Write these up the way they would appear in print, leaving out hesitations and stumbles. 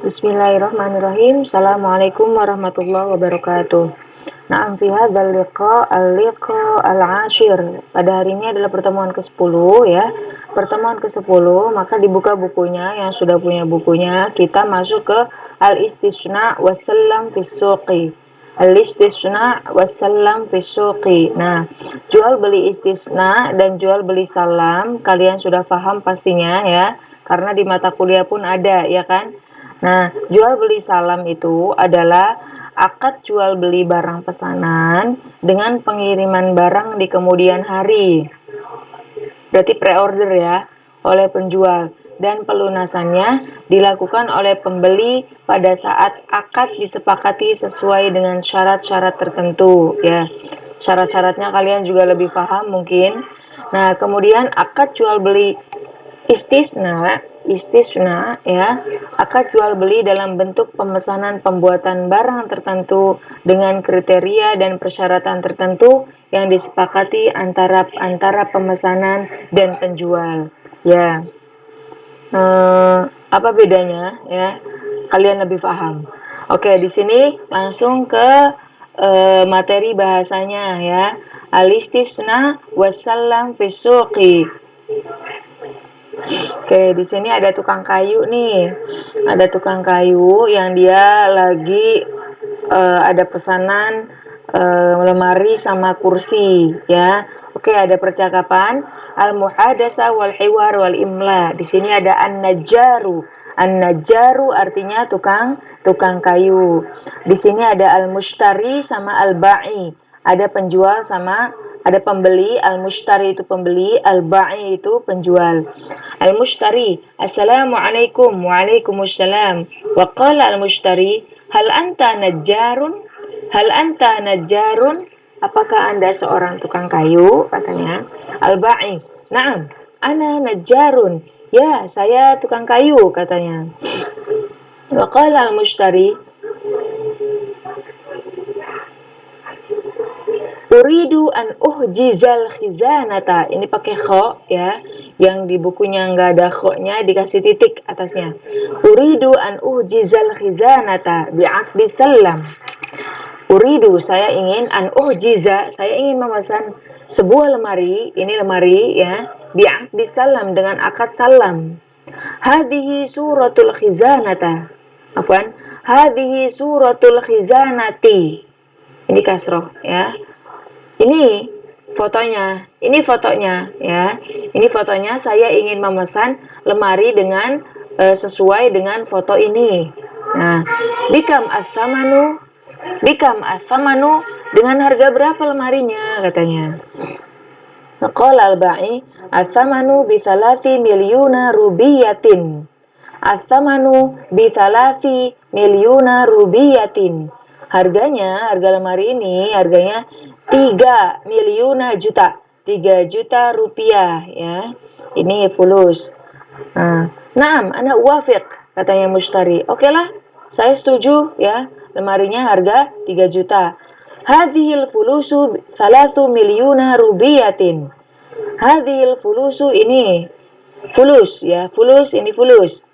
Bismillahirrahmanirrahim. Assalamualaikum warahmatullahi wabarakatuh. Na'am fi hadzal liqa al-ashir. Pada hari ini adalah pertemuan ke-10 ya. Pertemuan ke-10, maka dibuka bukunya yang sudah punya bukunya. Kita masuk ke al-istisna wassalam fis suqi. Al-istisna wassalam fis suqi. Nah, jual beli istisna dan jual beli salam kalian sudah paham pastinya ya. Karena di mata kuliah pun ada ya kan? Nah, jual beli salam itu adalah akad jual beli barang pesanan dengan pengiriman barang di kemudian hari. Berarti pre-order ya, oleh penjual dan pelunasannya dilakukan oleh pembeli pada saat akad disepakati sesuai dengan syarat-syarat tertentu ya. Syarat-syaratnya kalian juga lebih paham mungkin. Nah, kemudian akad jual beli istisna ya, akad jual beli dalam bentuk pemesanan pembuatan barang tertentu dengan kriteria dan persyaratan tertentu yang disepakati antara pemesanan dan penjual ya. Apa bedanya ya, kalian lebih paham. Oke, di sini langsung ke materi bahasanya ya. Al-istisna wassalam fis suqi. Oke, di sini ada tukang kayu nih. Ada tukang kayu yang dia lagi ada pesanan lemari sama kursi ya. Oke, ada percakapan al-muhadasa wal hiwar wal imla. Di sini ada an-najjaru. An-najjaru artinya tukang kayu. Di sini ada al-mushtari sama al-ba'i. Ada penjual sama ada pembeli. Al-mushtari itu pembeli, al-ba'i itu penjual. Al-mushtari, assalamualaikum, waalaikumsalam. Wa qala al-mushtari, hal anta najjarun? Hal anta najjarun? Apakah anda seorang tukang kayu? Katanya. Al-ba'i, na'am, ana najjarun. Ya, saya tukang kayu, katanya. Wa qala al-mushtari, uridu an uhjizal khizanata. Ini pakai kho ya. Yang di bukunya nggak ada kho-nya, dikasih titik atasnya. Uridu an uhjizal khizanata bi'aqdi salam. Uridu, saya ingin, an uhjiza, saya ingin memesan sebuah lemari. Ini lemari ya, bi'aqdi salam, dengan akad salam. Hadhihi suratul khizanata. Afwan, hadhihi suratul khizanati. Ini kasroh ya. Ini fotonya ya. Ini fotonya, saya ingin memesan lemari dengan sesuai dengan foto ini. Nah, bikam as-samanu, dengan harga berapa lemarinya, katanya. Qala al-ba'i, as-samanu bi 3 milyuna rubiyatin. As-samanu bi 3 milyuna rubiyatin. Harga lemari ini harganya 3 milyuna juta. 3 juta rupiah ya. Ini fulus. Naam, ana uwafiq, katanya mushtari. Oke lah, saya setuju ya. Lemarinya harga 3 juta. Hadhil fulusu 3 milyuna rubiyatin. Hadhil fulusu, ini fulus ya. Fulus, ini fulus.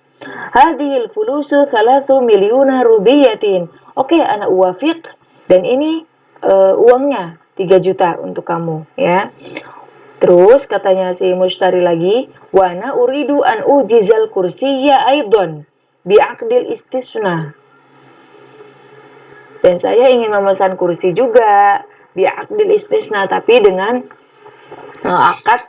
Hadhil fulusu 3 milyuna rubiyatin. Oke, ana uwafiq, dan ini uangnya 3 juta untuk kamu ya. Terus katanya si mushtari lagi, wa ana uridu an ujizal kursiyya aidan bi'aqdil istisna. Dan saya ingin memesan kursi juga bi'aqdil istisna, tapi dengan akad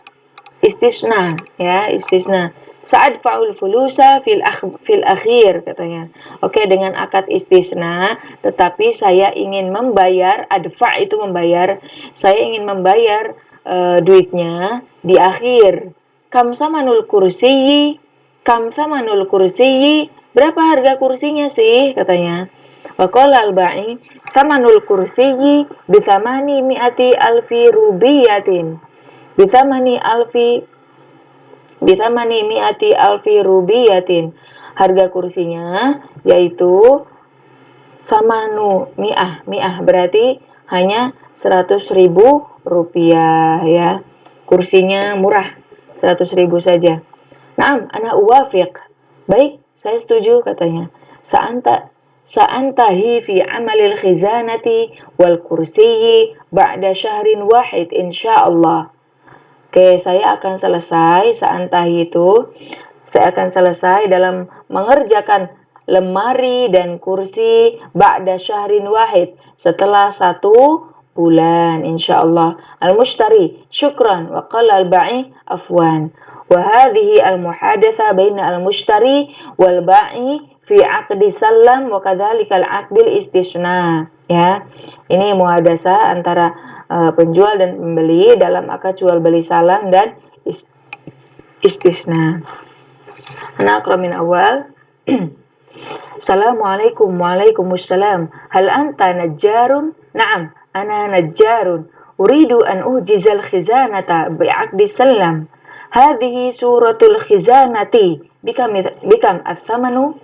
istisna ya, istisna. Sa'ad fa'ul fulusa fil akhir, katanya. Oke, dengan akad istisna, tetapi saya ingin membayar, adfa itu membayar, saya ingin membayar duitnya di akhir. Kam samanul kursiyi, berapa harga kursinya sih, katanya. Wa qala al-ba'i, samanul kursiyi bi 800 alfi rubiyatin. Bithamani mi'ati alfi rubiyatin. Harga kursinya yaitu samanu mi'ah berarti hanya 100.000 rupiah ya. Kursinya murah, 100.000 saja. Naam, ana uwafiq. Baik, saya setuju, katanya. Sa'antahi fi amalil khizanati wal kursiyyi ba'da syahrin wahid insyaallah. Oke, saya akan selesai dalam mengerjakan lemari dan kursi ba'da syahrin wahid, setelah 1 bulan insyaallah. Al-mushtari syukran wa qala al-ba'i afwan. Wa hadhihi al-muhadatsa baina al-mushtari wal ba'i fi 'aqdi salam wa kadzalika al-'aqdil istisna. Ya. Ini muhadasah antara penjual dan pembeli dalam akad jual beli salam dan istisna. Ana aqra min awal. Assalamualaikum. Waalaikumsalam. Hal anta najjarun? Na'am, ana najjarun. Uridu an uhjizal khizanata bi'aqdi salam. Hadhihi suratul khizanati. Bikam athamanu?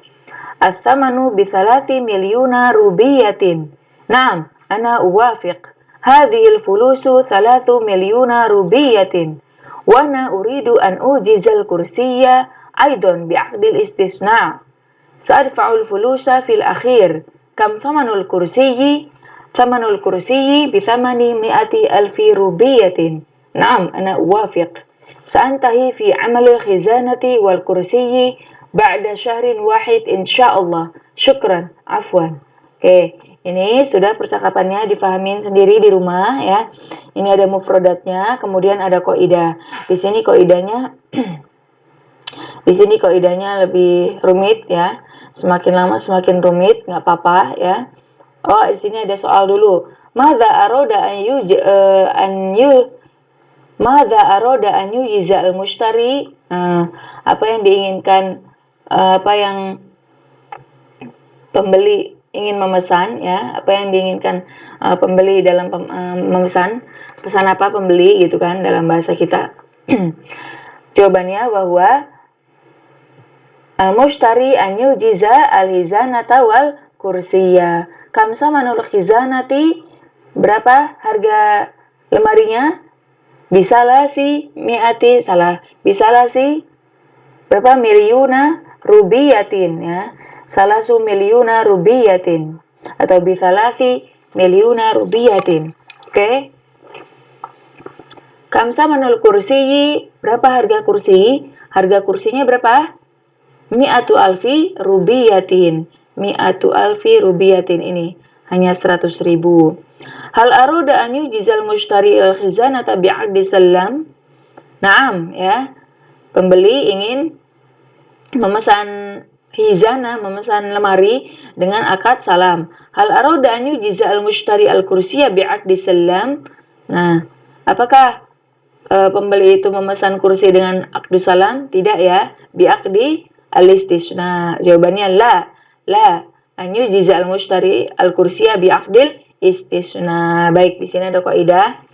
Athamanu bi 3 milyuna rubiyatin. Na'am, ana uwafiq. Hadhil fulusu 3 milyuna rubiyatin. Wa ana uridu an ujizal kursiyya aidan bi'aqdil istisna'. Sa'adfa'ul fulusa fil akhir. Kam thamanul kursiyyi? Thamanul kursiyyi bi 800,000 rubiyatin. Na'am, ana uwafiq. Sa'antahi fi 'amalil khizanati wal kursiyyi ba'da syahrin wahid insyaallah. Syukran, afwan. Oke. Ini sudah percakapannya, difahamin sendiri di rumah ya. Ini ada mufradatnya, kemudian ada kaidah. Di sini kaidahnya lebih rumit ya. Semakin lama semakin rumit, nggak apa-apa ya. Oh, di sini ada soal dulu. Madza aroda an yujiza al-mushtari? Apa yang diinginkan, apa yang pembeli ingin memesan ya, apa yang diinginkan pembeli dalam memesan, pesan apa pembeli gitu kan dalam bahasa kita. Jawabannya bahwa al-mushtari an yujiza al-hizanata wal kursiyya. Kam samanul khizanati? Berapa harga lemarinya? Bisalasi berapa? Milyuna rubiyatin ya. Salasu milyuna rubiyatin atau bisalasi milyuna rubiyatin. Oke. Kamsa manul kursiyi, berapa harga kursi? Harga kursinya berapa? Mi'atu alfi rubiyatin. Mi'atu alfi rubiyatin ini hanya 100.000. Hal aroda an yujizal mushtari al-khizanata bi'aqdi salam? Naam ya. Pembeli ingin memesan memesan lemari dengan akad salam. Hal aroda an yujiza al-mushtari al-kursiyya bi'aqdi salam? Nah, apakah pembeli itu memesan kursi dengan akdu salam? Tidak ya. Bi'aqdi al-istisna. Jawabannya la. An yujiza al-mushtari al-kursiyya bi'aqdil istisna. Baik, di sini ada kaidah.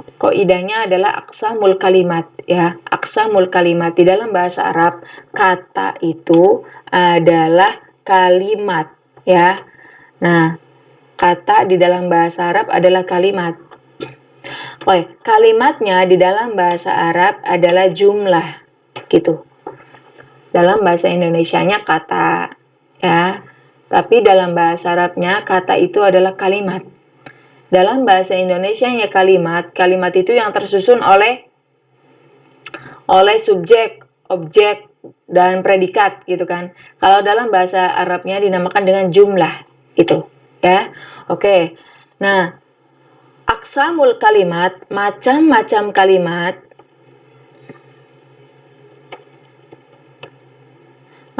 Kaidahnya adalah aqsamul kalimat ya. Aqsamul kalimat di dalam bahasa Arab, kata itu adalah kalimat ya. Nah, kata di dalam bahasa Arab adalah kalimat. Oke, kalimatnya di dalam bahasa Arab adalah jumlah gitu. Dalam bahasa Indonesianya kata ya. Tapi dalam bahasa Arabnya kata itu adalah kalimat. Dalam bahasa Indonesianya kalimat itu yang tersusun oleh subjek, objek, dan predikat gitu kan. Kalau dalam bahasa Arabnya dinamakan dengan jumlah gitu ya. Oke. Nah, aqsamul kalimat, macam-macam kalimat.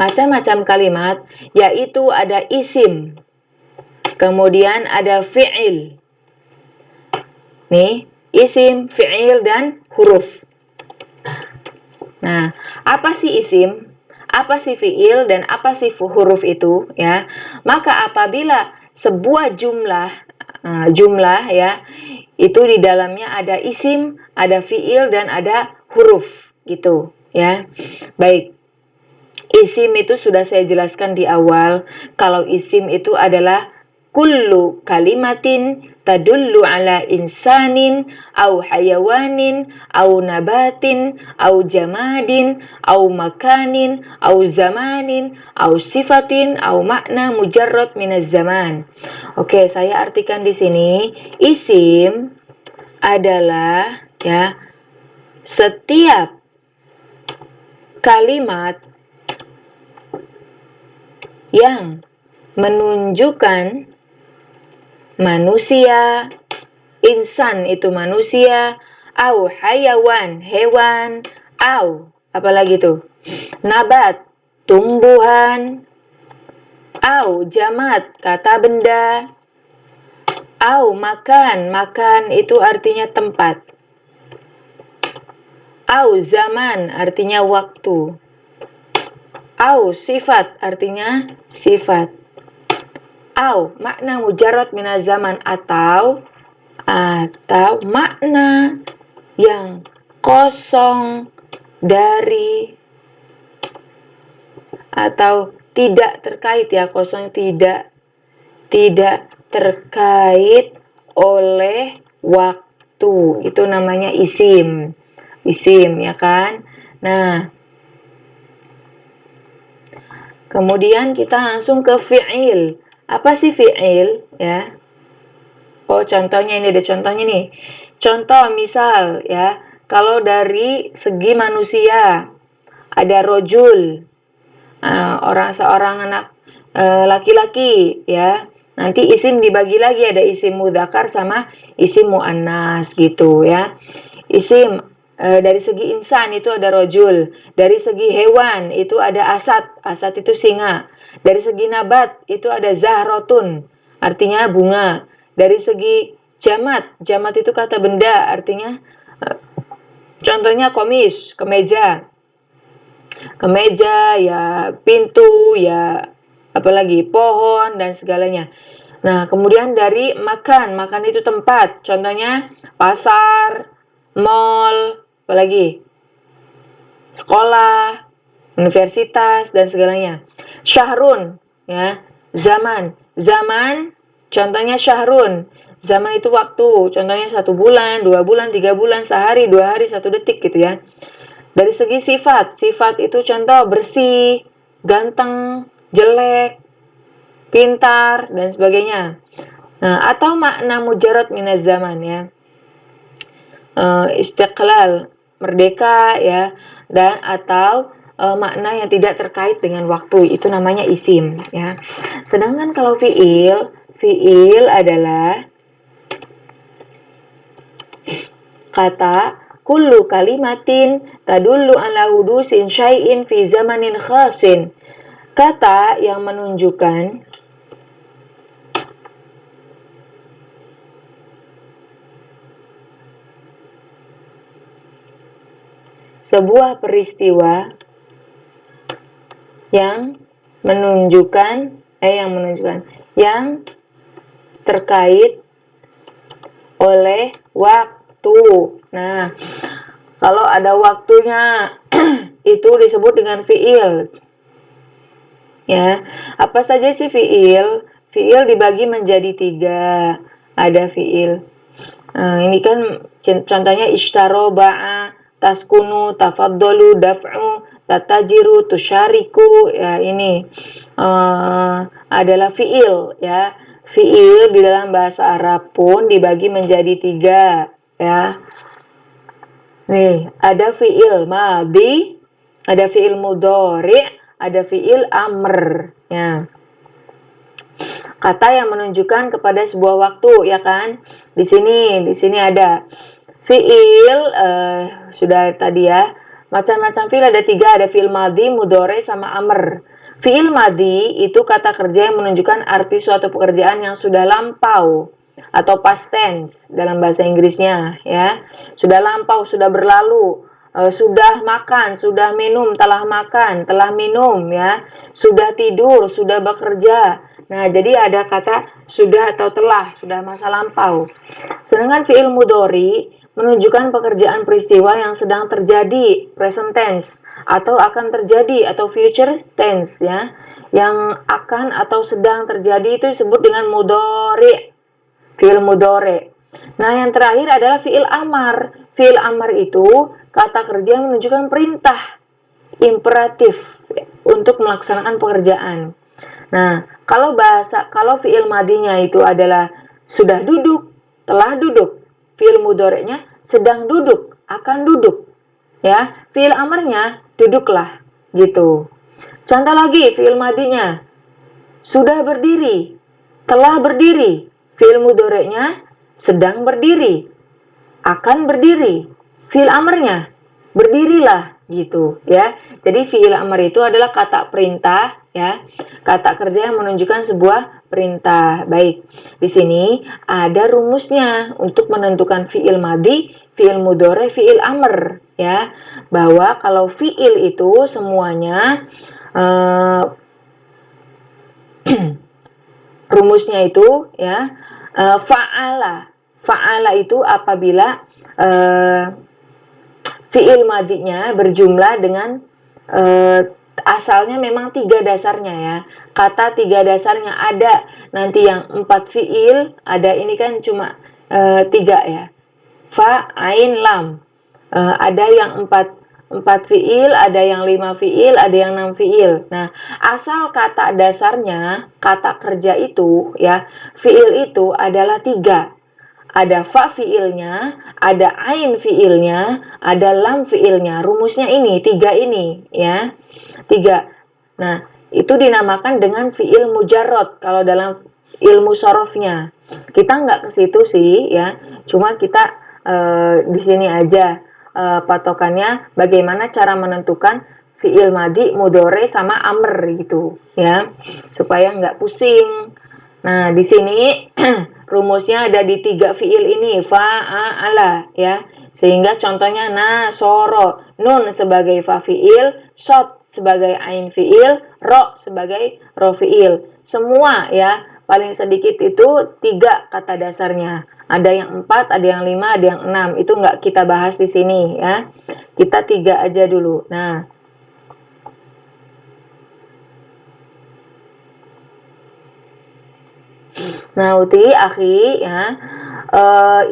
Macam-macam kalimat yaitu ada isim. Kemudian ada fi'il. Nih, isim, fi'il, dan huruf. Nah, apa sih isim? Apa sih fi'il? Dan apa sih huruf itu? Ya, maka apabila sebuah jumlah ya, itu di dalamnya ada isim, ada fi'il, dan ada huruf gitu ya. Baik. Isim itu sudah saya jelaskan di awal. Kalau isim itu adalah kullu kalimatin tadullu ala insanin au hayawanin au nabatin au jamadin au makanin au zamanin au sifatin au makna mujarrad minaz zaman. Oke, saya artikan di sini. Isim adalah ya setiap kalimat yang menunjukkan manusia, insan itu manusia, au hayawan, hewan, au apalagi tuh, nabat, tumbuhan, au jamad, kata benda, au makan, makan itu artinya tempat, au zaman artinya waktu, au sifat artinya sifat, au makna mujarrad minaz zaman atau makna yang kosong dari atau tidak terkait ya, kosong tidak terkait oleh waktu, itu namanya isim ya kan. Nah, kemudian kita langsung ke fi'il. Apa sih fi'il ya? Oh, contohnya ini, ada contohnya nih. Contoh misal ya, kalau dari segi manusia ada rojul, seorang anak laki-laki ya. Nanti isim dibagi lagi, ada isim mudzakkar sama isim muannas gitu ya. Isim dari segi insan itu ada rojul, dari segi hewan itu ada asad itu singa, dari segi nabat itu ada zahrotun, artinya bunga, dari segi jamad itu kata benda, artinya contohnya komis, kemeja ya, pintu ya, apalagi pohon dan segalanya. Nah, kemudian dari makan itu tempat, contohnya pasar, mall, apalagi sekolah, universitas dan segalanya. Syahrun ya, zaman contohnya syahrun, zaman itu waktu, contohnya 1 bulan, 2 bulan, 3 bulan, sehari, 2 hari, 1 detik gitu ya. Dari segi sifat itu contoh bersih, ganteng, jelek, pintar dan sebagainya. Nah, atau makna mujarrad minaz zaman ya, istiqlal, merdeka ya, dan atau makna yang tidak terkait dengan waktu, itu namanya isim ya. Sedangkan kalau fiil adalah kata kullu kalimatin tadullu ala hudusin syai'in fi zamanin khasin. Kata yang menunjukkan sebuah peristiwa yang terkait oleh waktu. Nah, kalau ada waktunya itu disebut dengan fiil. Ya, apa saja sih fiil? Fiil dibagi menjadi 3. Ada fiil. Ini kan contohnya ishtaro, ba'a, taskunu, tafaddalu, daf'u, tatajiru, tusyariku. Ya, ini adalah fiil ya. Fiil di dalam bahasa Arab pun dibagi menjadi 3 ya. Nih, ada fiil madhi, ada fiil mudhari', ada fiil amr ya. Kata yang menunjukkan kepada sebuah waktu ya kan. Di sini ada fiil, sudah tadi ya. Macam-macam fiil ada 3, ada fiil madhi, mudhari sama amr. Fiil madhi itu kata kerja yang menunjukkan arti suatu pekerjaan yang sudah lampau atau past tense dalam bahasa Inggrisnya ya. Sudah lampau, sudah berlalu. Sudah makan, sudah minum, telah makan, telah minum ya. Sudah tidur, sudah bekerja. Nah, jadi ada kata sudah atau telah, sudah masa lampau. Sedangkan fiil mudhari menunjukkan pekerjaan peristiwa yang sedang terjadi, present tense, atau akan terjadi atau future tense ya. Yang akan atau sedang terjadi itu disebut dengan mudhari. fiil mudhari. Nah, yang terakhir adalah fiil amar. Fiil amar itu kata kerja yang menunjukkan perintah, imperatif untuk melaksanakan pekerjaan. Nah, kalau fiil madinya itu adalah sudah duduk, telah duduk. Fiil mudhari'nya sedang duduk, akan duduk. Ya, fiil amarnya duduklah gitu. Contoh lagi fiil madinya sudah berdiri, telah berdiri. Fiil mudhari'nya sedang berdiri, akan berdiri. Fiil amarnya berdirilah gitu ya. Jadi fiil amar itu adalah kata perintah ya, kata kerja yang menunjukkan sebuah perintah. Baik, di sini ada rumusnya untuk menentukan fiil madi, fiil mudhari, fiil amr ya. Bahwa kalau fiil itu semuanya rumusnya itu ya, fa'ala. Fa'ala itu apabila fiil madinya berjumlah dengan asalnya memang 3 dasarnya ya. Kata 3 dasarnya ada nanti yang 4 fiil, ada ini kan cuma 3 ya. Fa, ain, lam. Ada yang 4 fiil, ada yang 5 fiil, ada yang 6 fiil. Nah, asal kata dasarnya, kata kerja itu ya, fiil itu adalah 3. Ada fa fiilnya, ada ain fiilnya, ada lam fiilnya. Rumusnya ini, 3 ini ya. 3. Nah, itu dinamakan dengan fiil mujarrad kalau dalam ilmu sorofnya. Kita nggak ke situ sih ya. Cuma kita di sini aja patokannya bagaimana cara menentukan fiil madi, mudhari sama amr gitu ya. Supaya nggak pusing. Nah, di sini rumusnya ada di 3 fiil ini, fa'ala ya. Sehingga contohnya nasoro, nun sebagai fa fiil, shot sebagai ain fiil, ro sebagai ro fiil. Semua ya, paling sedikit itu 3 kata dasarnya. Ada yang 4, ada yang 5, ada yang 6. Itu nggak kita bahas di sini ya. Kita 3 aja dulu. Nah, Uti, akhi, ya,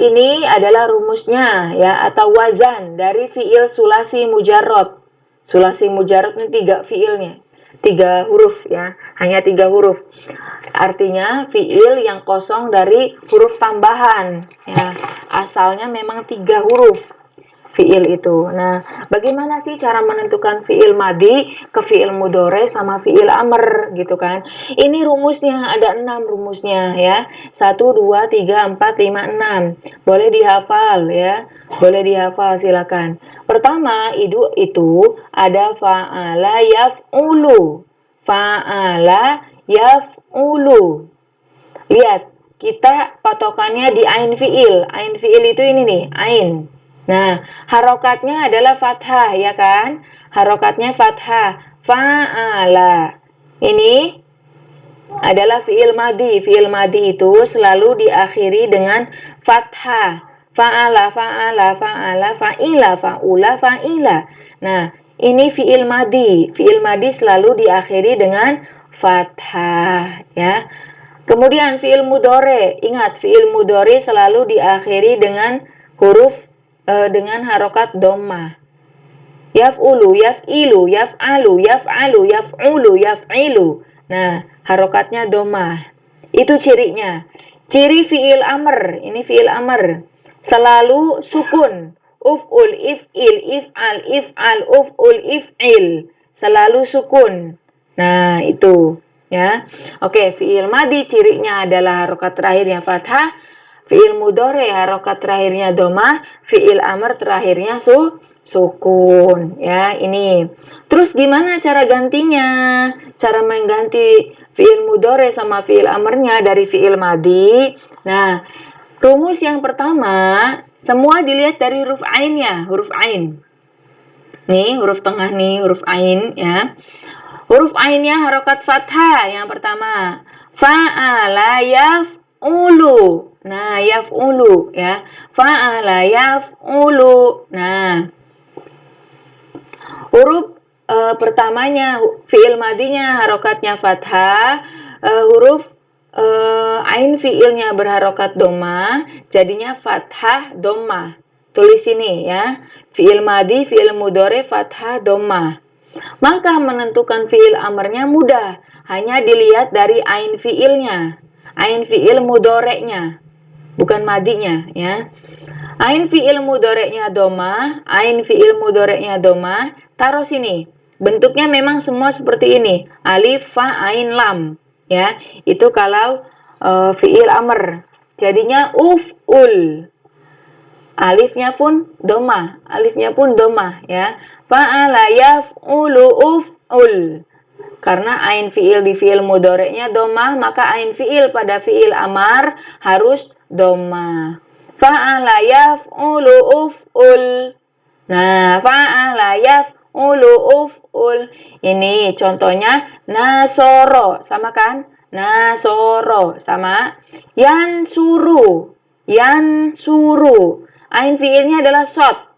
ini adalah rumusnya, ya, atau wazan dari fiil sulasi mujarrad. Sulasi mujarrad ini 3 fiilnya, 3 huruf, ya, hanya 3 huruf. Artinya fiil yang kosong dari huruf tambahan, ya, asalnya memang 3 huruf. Fiil itu. Nah, bagaimana sih cara menentukan fiil madi ke fiil mudhari sama fiil amr gitu kan? Ini rumusnya ada 6 rumusnya ya. 1 2 3 4 5 6. Boleh dihafal ya. Boleh dihafal silakan. Pertama, itu ada fa'ala yaf'ulu. Fa'ala yaf'ulu. Lihat, kita patokannya di ain fiil. Ain fiil itu ini nih, ain. Nah, harokatnya adalah fathah, ya kan? Harokatnya fathah. Fa'ala. Ini adalah fiil madi. Fiil madi itu selalu diakhiri dengan fathah. Fa'ala, fa'ala, fa'ala, fa'ila, fa'ula, fa'ila. Nah, ini fiil madi. Fiil madi selalu diakhiri dengan fathah, ya. Kemudian fiil mudhari. Ingat, fiil mudhari selalu diakhiri dengan huruf dengan harokat dhammah. Yaf'ulu, yaf'ilu, yaf'alu, yaf'alu, yaf'ulu, yaf'ilu. Nah, harokatnya dhammah. Itu cirinya. Ciri fiil amr, ini fiil amr. Selalu sukun. Uf'ul, if'il, if'al, if'al, uf'ul, if'il. Selalu sukun. Nah, itu ya. Oke, fiil madi cirinya adalah harokat terakhirnya fathah. Fiil mudhari harokat terakhirnya dhammah, fiil amr terakhirnya sukun ya. Ini. Terus gimana cara gantinya? Cara mengganti fiil mudhari sama fiil amrnya dari fiil madi. Nah, rumus yang pertama, semua dilihat dari huruf ainnya, huruf ain. Nih, huruf tengah nih, huruf ain ya. Huruf ainnya harokat fathah yang pertama. Fa'ala yaf'ulu. Nah, yaf'ulu ya. Fa'ala yaf'ulu. Nah, huruf pertamanya fiil madinya harokatnya fathah. Huruf ain fiilnya berharokat doma, jadinya fathah doma. Tulis sini ya. Fiil madi, fiil mudhari, fathah doma. Maka menentukan fiil amarnya mudah. Hanya dilihat dari ain fiilnya. Ain fiil mudhoreknya. Bukan madinya ya. Ain fiil mudhoreknya doma. Ain fiil mudhoreknya doma. Taruh sini. Bentuknya memang semua seperti ini. Alif, fa, ain, lam. Ya, itu kalau fiil amr. Jadinya uf'ul. Alifnya pun doma ya. Fa'ala yaf'ulu uf'ul. Karena ain fiil di fiil mudhoreknya doma, maka ain fiil pada fiil amar harus doma. Fa'ala yaf'ulu uf'ul. Nah, fa'ala yaf'ulu uf'ul. Ini contohnya nasoro, sama kan? Nasoro sama yansuru. Yansuru. Ain fiilnya adalah shot.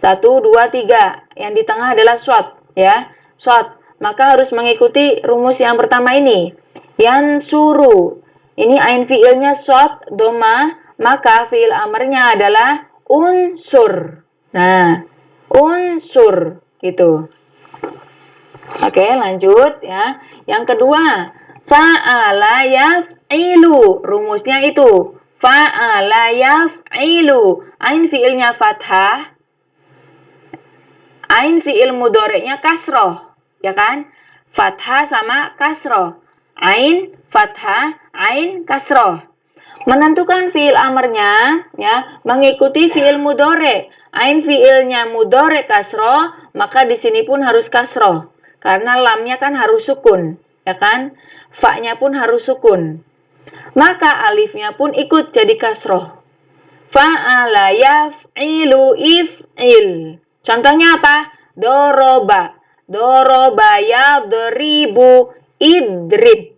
1, 2, 3. Yang di tengah adalah shot ya. Shot. Maka harus mengikuti rumus yang pertama ini. Yansuru. Ini ain fiilnya shot, doma, maka fiil amarnya adalah unsur. Nah, unsur gitu. Oke, lanjut ya. Yang kedua, fa'ala yaf'ilu. Rumusnya itu. Fa'ala yaf'ilu. Ain fiilnya fathah. Ain fiil mudhoreknya kasroh. Ya kan? Fathah sama kasroh. Ain, fathah, ain, kasroh. Menentukan fiil amarnya ya, mengikuti fiil mudhore. Ain fiilnya mudhore kasroh, maka di sini pun harus kasroh. Karena lamnya kan harus sukun, ya kan? Fa-nya pun harus sukun. Maka alifnya pun ikut jadi kasroh. Fa'ala yaf'ilu if'il. Contohnya apa? Doroba. Doroba yadribu idrib.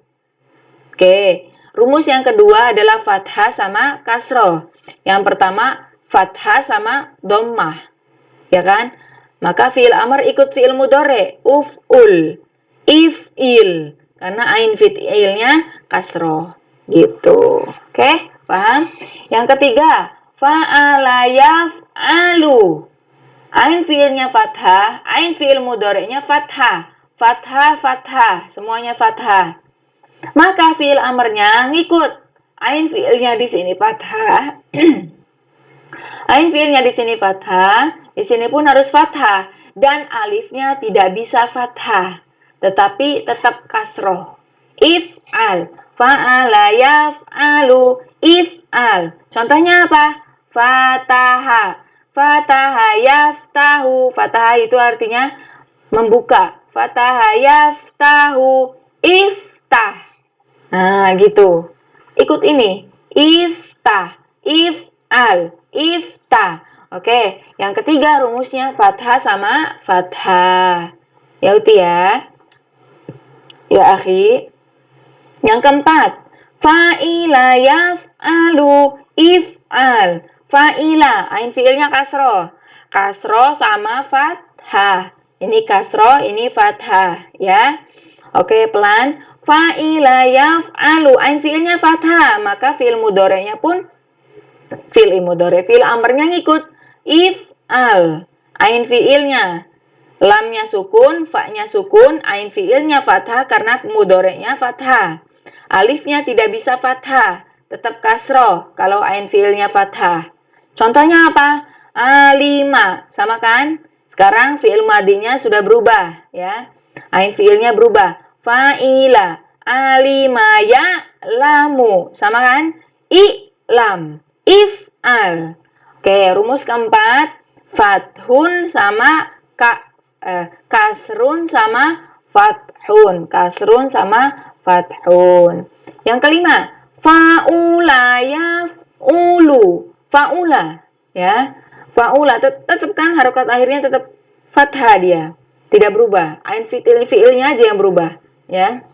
Oke. Rumus yang kedua adalah fathah sama kasroh. Yang pertama fathah sama dhammah. Ya kan? Maka fiil amr ikut fiil mudhore. Uf'ul. If'il. Karena ain fiilnya kasroh. Gitu. Oke? Paham? Yang ketiga, fa'ala yaf'alu. Ain fiilnya fathah. Ain fiil mudhoreknya fathah. Fathah, fathah. Semuanya fathah. Maka fiil amarnya ngikut. Ain fiilnya di sini fathah. Ain fiilnya di sini fathah, di sini pun harus fathah dan alifnya tidak bisa fathah, tetapi tetap kasroh. If'al, fa'ala yaf'alu, if'al. Contohnya apa? Fataha. Fataha yaftahu. Fataha itu artinya membuka. Fataha yaftahu, iftah. Nah, gitu. Ikut ini. Iftah, if'al, iftah. Oke, yang ketiga rumusnya fathah sama fathah. Ya, Uti ya. Ya, akhi. Yang keempat, fa'ila yaf'alu, if'al. Fa'ila, ain fiilnya kasroh. Kasroh sama fathah. Ini kasroh, ini fathah, ya. Oke, pelan. Fa'ila yaf'alu, ain fiilnya fathah, maka fiil mudhorenya pun fiil mudhore, fiil amarnya ngikut. If'al, ain fiilnya lamnya sukun, fa-nya sukun, ain fiilnya fathah karena mudhorenya fathah. Alifnya tidak bisa fathah, tetap kasroh kalau ain fiilnya fathah. Contohnya apa? Alima, sama kan? Sekarang fiil madinya sudah berubah, ya. Ain fiilnya berubah. Fa'ila, alima, ya'lamu, sama kan? I'lam, if'al. Oke, rumus keempat, fathun sama kasrun sama fathun. Kasrun sama fathun. Yang kelima, fa'ula yaf'ulu. Fa'ula, ya. Fa'ula, tetap kan harokat akhirnya tetap fathah dia. Tidak berubah. Ain fiilnya aja yang berubah, ya.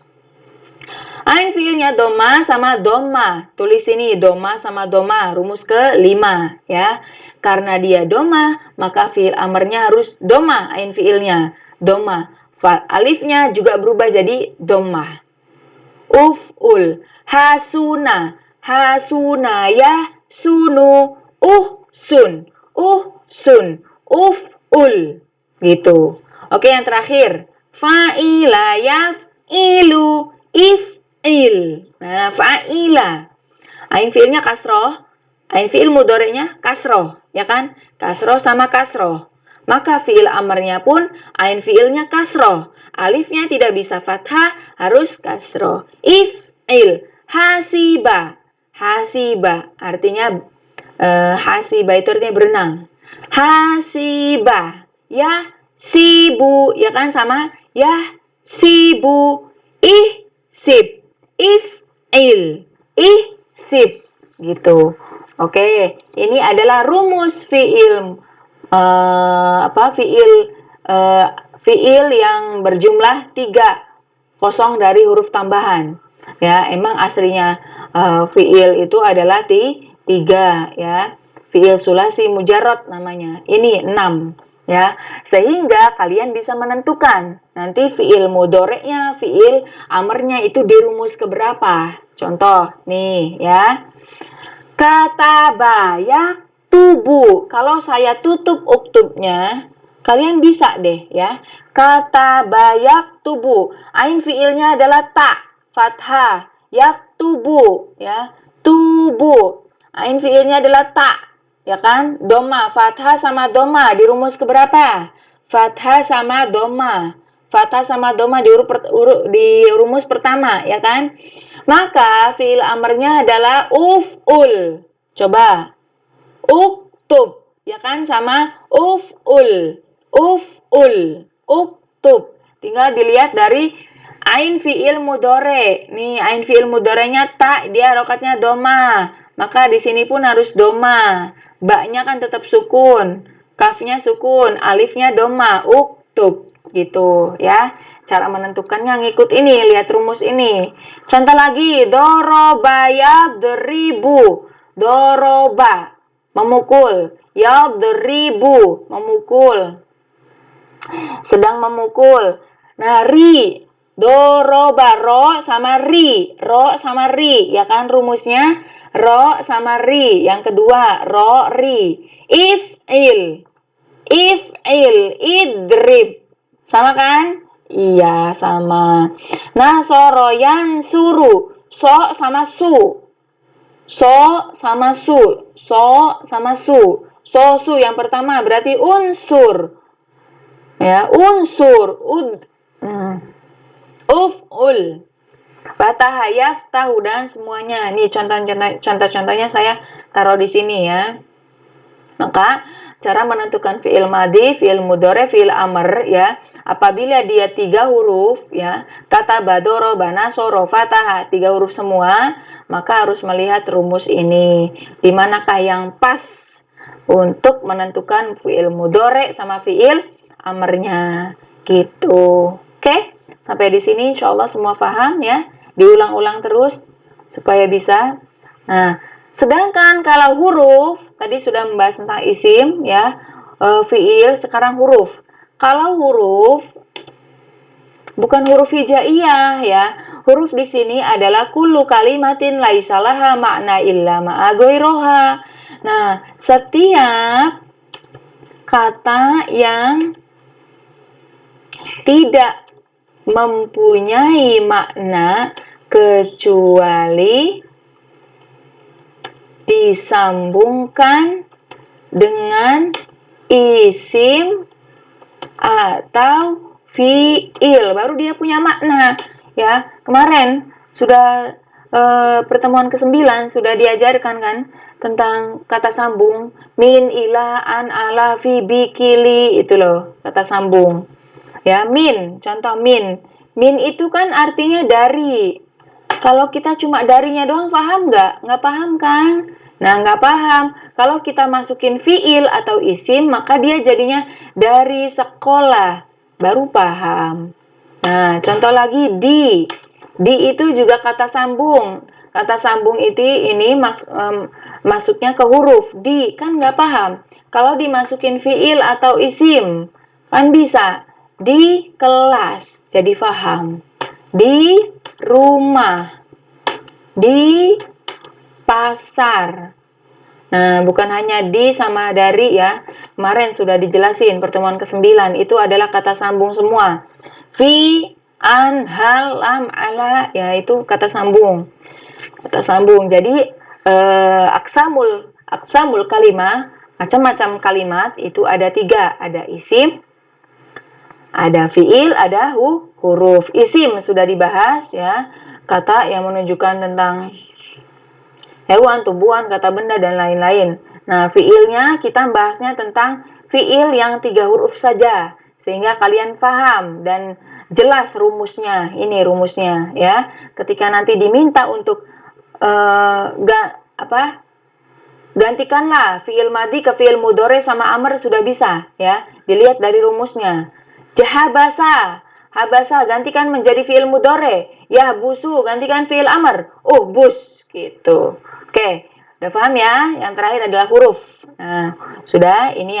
Ain fiilnya doma sama doma. Tulis ini doma sama doma. Rumus ke-5, ya. Karena dia doma, maka fiil amarnya harus doma. Ain fiilnya doma. Alifnya juga berubah jadi doma. Uf'ul. Hasuna, hasuna, yahsunu, uhsun, uhsun, uf'ul. Gitu. Oke, yang terakhir. Fa'ila, yaf'ilu, if'il. Nah, fa'ila. Ain fiilnya kasroh, ain fiil mudhari'nya kasroh, ya kan? Kasroh sama kasroh. Maka fiil amarnya pun ain fiilnya kasroh. Alifnya tidak bisa fathah, harus kasroh. If'il, hasiba. Hasiba artinya hasiba itu artinya berenang. Hasiba, ya sibu, ya kan sama ya sibu, ihsib, if'il, ihsib, gitu. Oke, ini adalah rumus fiil fiil yang berjumlah 3 kosong dari huruf tambahan. Ya, emang aslinya fiil itu adalah 3 ya. Fiil sulasi mujarrad namanya. Ini 6 ya. Sehingga kalian bisa menentukan nanti fiil mudhari'nya, fiil amarnya itu di rumus keberapa. Contoh nih ya. Kataba yaktubu. Kalau saya tutup uktubnya, kalian bisa deh ya. Kataba yaktubu. Ain fiilnya adalah ta, fathah, yaktubu ya. Tubu. Ain fiilnya adalah ta, ya kan? Doma, fathah sama doma di rumus keberapa? Fathah sama doma. Fathah sama doma di rumus pertama, ya kan? Maka fiil amarnya adalah uf'ul. Coba. Uktub, ya kan? Sama uf'ul. Uf'ul. Uktub. Tinggal dilihat dari ain fiil mudhari. Nih, ain fiil mudhari'nya ta, dia harokatnya doma. Maka di sini pun harus doma. Ba-nya kan tetap sukun. Kafnya sukun, alifnya doma. Uktub, gitu ya. Cara menentukannya ngikut ini, lihat rumus ini. Contoh lagi, doroba yadribu. Doroba, memukul. Yadribu, memukul. Sedang memukul. Nah, ri. Doroba, ro sama ri. Ro sama ri, ya kan rumusnya? Ro sama ri. Yang kedua, ro, ri. If'il. If'il, idrib. Sama kan? Iya, sama. Nasoro yansuru. So sama su. So sama su. So sama su. So su yang pertama berarti unsur. Ya, unsur. Uf'ul. Fatah, yaftahu dan semuanya. Nih contoh-contohnya saya taruh di sini ya. Maka cara menentukan fiil madhi, fiil mudhari, fiil amr ya. Apabila dia 3 huruf ya, kata badoro, banasoro, fatah, 3 huruf semua, maka harus melihat rumus ini. Di manakah yang pas untuk menentukan fiil mudhari sama fiil amrnya gitu. Oke? Sampai di sini insyaallah semua paham ya. Diulang-ulang terus supaya bisa. Nah, sedangkan kalau huruf tadi sudah membahas tentang isim ya, fiil, sekarang huruf. Kalau huruf bukan huruf hijaiyah ya. Huruf di sini adalah kullu kalimatin laisalaha makna illa ma'a ghairiha. Nah, setiap kata yang tidak mempunyai makna kecuali disambungkan dengan isim atau fiil, baru dia punya makna ya. Kemarin sudah pertemuan ke-9 sudah diajarkan kan tentang kata sambung min, ila, an, ala, fi, bi, kili, itu loh kata sambung ya. Min, contoh min itu kan artinya dari. Kalau kita cuma darinya doang paham nggak paham kan? Nah, nggak paham. Kalau kita masukin fiil atau isim, maka dia jadinya dari sekolah. Baru paham. Nah, contoh lagi di. Di itu juga kata sambung. Kata sambung ini masuknya ke huruf. Di, kan nggak paham. Kalau dimasukin fiil atau isim, kan bisa. Di kelas, jadi paham. Di rumah. di pasar. Nah, bukan hanya di sama dari ya. Kemarin sudah dijelasin pertemuan ke-9 itu adalah kata sambung semua. Fi, an, hal, lam, ala, ya itu kata sambung. Kata sambung. Jadi aksamul kalimah, macam-macam kalimat itu ada 3. Ada isim, ada fiil, ada huruf. Isim sudah dibahas ya. Kata yang menunjukkan tentang hewan, tumbuhan, kata benda, dan lain-lain. Nah, fiilnya kita bahasnya tentang fiil yang 3 huruf saja, sehingga kalian paham dan jelas rumusnya. Ini rumusnya ya. Ketika nanti diminta untuk gantikanlah fiil madi ke fiil mudhari sama amr sudah bisa ya. Dilihat dari rumusnya. Jahabasa, habasa gantikan menjadi fiil mudhari. Ya busu gantikan fiil amr. Oh, bus gitu. Oke, udah paham ya? Yang terakhir adalah huruf. Nah, sudah ini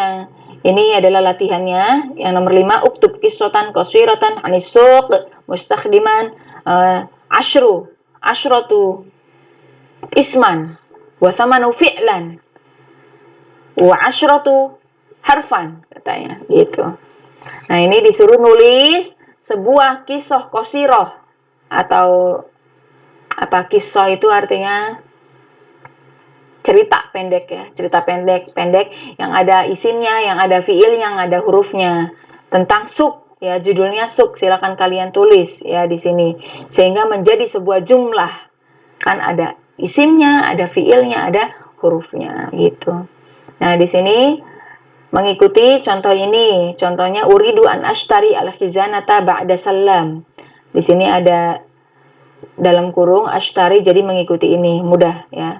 adalah latihannya. Yang nomor 5, uktub qissatan qasiratan anis suq mustakhdiman asyratu isman wa thamanu fi'lan wa asyratu harfan katanya gitu. Nah, ini disuruh nulis sebuah kisah qasirah atau apa, kisah itu artinya cerita pendek ya, cerita pendek yang ada isimnya, yang ada fiilnya, yang ada hurufnya. Tentang suk ya, judulnya suk, silakan kalian tulis ya di sini sehingga menjadi sebuah jumlah. Kan ada isimnya, ada fiilnya, ada hurufnya gitu. Nah, di sini mengikuti contoh ini. Contohnya uridu an ashtari al-khizanata ba'da salam. Di sini ada dalam kurung ashtari, jadi mengikuti ini mudah ya.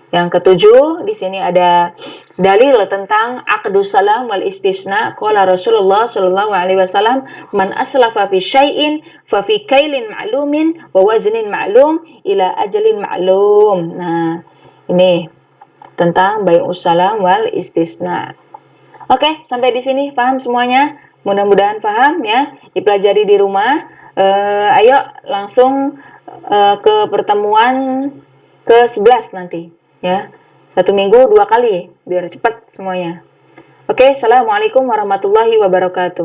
Yang ke-7 di sini ada dalil tentang aqdus salam wal istisna. Qala Rasulullah sallallahu alaihi wasallam, "Man aslafa fi syai'in fa fi kailin ma'lumin wa waznin ma'lum ila ajalin ma'lum." Nah, ini tentang bai'us salam wal istisna. Oke, sampai di sini paham semuanya? Mudah-mudahan paham ya. Dipelajari di rumah. Ayo langsung ke pertemuan ke-11 nanti. Ya, 1 minggu 2 kali biar cepat semuanya. Oke, assalamualaikum warahmatullahi wabarakatuh.